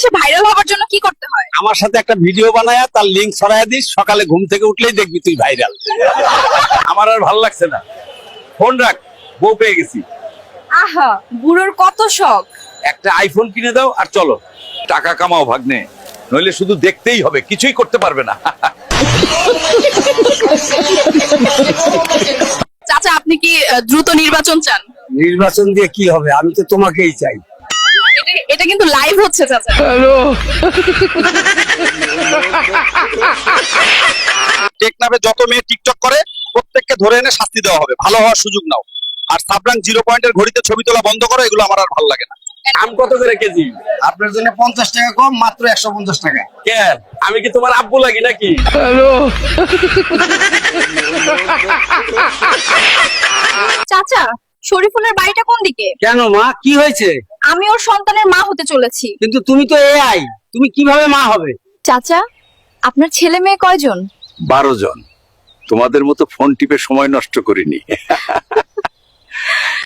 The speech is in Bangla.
বাংলাদেশে ভাইরাল হওয়ার জন্য কি করতে হয়? আমার সাথে একটা ভিডিও বানায়া তার লিংক ছড়াইয়া দিস, সকালে ঘুম থেকে উঠলেই দেখবি তুই ভাইরাল। আমার আর ভালো লাগছে না, ফোন রাখ, বউ পেয়ে গেছি। আহা, বুড়োর কত শখ। একটা আইফোন কিনে দাও আর চলো টাকা কামাও ভাগ্নে, নইলে শুধু দেখতেই হবে, কিছুই করতে পারবে না। চাচা, আপনি কি দ্রুত নির্বাচন চান? নির্বাচন দিয়ে কি হবে, আমি তো তোমাকেই চাই। এটা কিন্তু লাইভ হচ্ছে চাচা। টেকনাফে যত মেয়ে টিকটক করে প্রত্যেককে ধরে এনে শাস্তি দেওয়া হবে, ভালো হওয়ার সুযোগ নাও। আর সাবরাং 0 পয়েন্টের ঘড়িতে ছবি তোলা বন্ধ করো, এগুলো আমার আর ভালো লাগে না। আম কত করে কেজি? আপনার জন্য 50 টাকা কম, মাত্র 150 টাকা। কেন, আমি কি তোমার আব্বু লাগি নাকি? চাচা, শরীফুলের বাড়িটা কোন দিকে? কেন মা, কি হয়েছে? আমি ওর সন্তানের মা হতে চলেছি। কিন্তু তুমি তো এআই, তুমি কিভাবে মা হবে? চাচা, আপনার ছেলে মেয়ে কয়জন? 12 জন। তোমাদের মতো ফোন টিপে সময় নষ্ট করিনি।